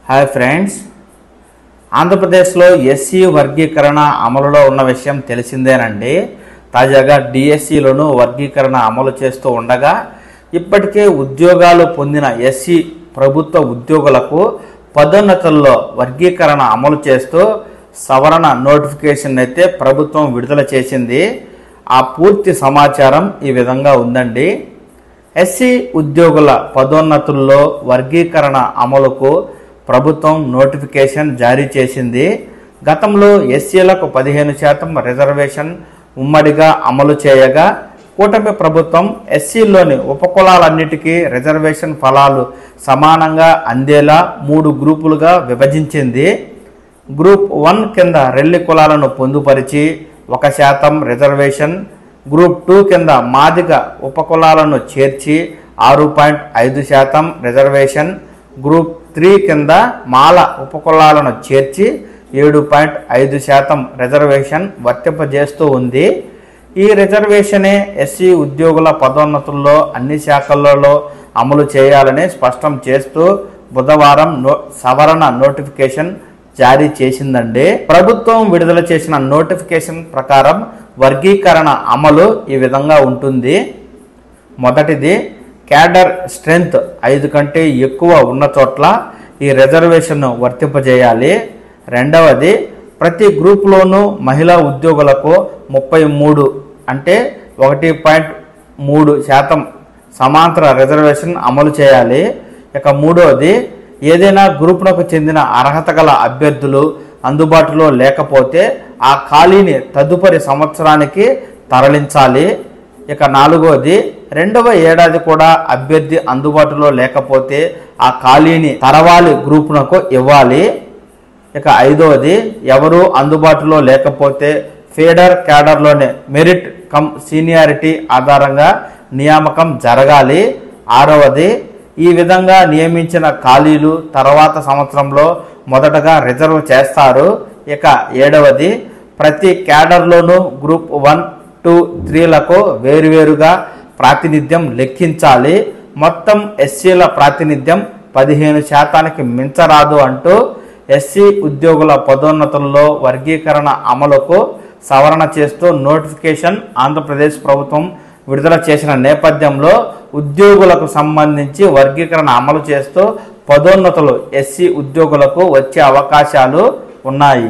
Hi friends, ఆంధ్రప్రదేశ్లో SC వర్గీకరణ అమలులో ఉన్న విషయం తెలిసిందేనండి. తాజాగా డిఎస్సిలోనూ వర్గీకరణ అమలు చేస్తూ ఉండగా ఇప్పటికే ఉద్యోగాలు పొందిన ఎస్సీ ప్రభుత్వ ఉద్యోగులకు పదోన్నతుల్లో వర్గీకరణ అమలు చేస్తూ సవరణ నోటిఫికేషన్ అయితే ప్రభుత్వం విడుదల చేసింది. ఆ పూర్తి సమాచారం ఈ విధంగా ఉందండి. ఎస్సీ ఉద్యోగుల పదోన్నతుల్లో వర్గీకరణ అమలుకు ప్రభుత్వం నోటిఫికేషన్ జారీ చేసింది. గతంలో ఎస్సీలకు 15% రిజర్వేషన్ ఉమ్మడిగా అమలు చేయగా కూటమి ప్రభుత్వం ఎస్సీలోని ఉపకులాలన్నిటికీ రిజర్వేషన్ ఫలాలు సమానంగా అందేలా 3 గ్రూపులుగా విభజించింది. గ్రూప్ 1 కింద రెల్లి కులాలను పొందుపరిచి 1% రిజర్వేషన్, గ్రూప్ 2 కింద మాదిగ ఉపకులాలను చేర్చి 6.5% రిజర్వేషన్, గ్రూప్ 3 కింద మాల ఉపకులాలను చేర్చి 7.5% రిజర్వేషన్ వర్తింపజేస్తూ ఉంది. ఈ రిజర్వేషనే ఎస్సీ ఉద్యోగుల పదోన్నతుల్లో అన్ని శాఖలలో అమలు చేయాలని స్పష్టం చేస్తూ బుధవారం సవరణ నోటిఫికేషన్ జారీ చేసిందండి. ప్రభుత్వం విడుదల చేసిన నోటిఫికేషన్ ప్రకారం వర్గీకరణ అమలు ఈ విధంగా ఉంటుంది. మొదటిది, క్యాడర్ స్ట్రెంగ్త్ 5 కంటే ఎక్కువ ఉన్న చోట్ల ఈ రిజర్వేషన్ను వర్తింపజేయాలి. రెండవది, ప్రతి గ్రూప్లోనూ మహిళా ఉద్యోగులకు 33 అంటే 1.3% సమాంతర రిజర్వేషన్ అమలు చేయాలి. ఇక మూడవది, ఏదైనా గ్రూపులకు చెందిన అర్హత గల అభ్యర్థులు అందుబాటులో లేకపోతే ఆ ఖాళీని తదుపరి సంవత్సరానికి తరలించాలి. ఇక నాలుగవది, 2వ ఏడాది కూడా అభ్యర్థి అందుబాటులో లేకపోతే ఆ ఖాళీని తరవాలి గ్రూపునకు ఇవ్వాలి. ఇక ఐదవది, ఎవరు అందుబాటులో లేకపోతే ఫీడర్ క్యాడర్లోనే మెరిట్ కమ్ సీనియారిటీ ఆధారంగా నియామకం జరగాలి. ఆరవది, ఈ విధంగా నియమించిన ఖాళీలు తర్వాత సంవత్సరంలో మొదటగా రిజర్వ్ చేస్తారు. ఇక ఏడవది, ప్రతి క్యాడర్లోనూ గ్రూప్ 1, 2, 3లకు వేరువేరుగా ప్రాతినిధ్యం లెక్కించాలి. మొత్తం ఎస్సీల ప్రాతినిధ్యం 15%కి మించరాదు అంటూ ఎస్సీ ఉద్యోగుల పదోన్నతుల్లో వర్గీకరణ అమలుకు సవరణ చేస్తూ నోటిఫికేషన్ ఆంధ్రప్రదేశ్ ప్రభుత్వం విడుదల చేసిన నేపథ్యంలో ఉద్యోగులకు సంబంధించి వర్గీకరణ అమలు చేస్తూ పదోన్నతులు ఎస్సీ ఉద్యోగులకు వచ్చే అవకాశాలు ఉన్నాయి.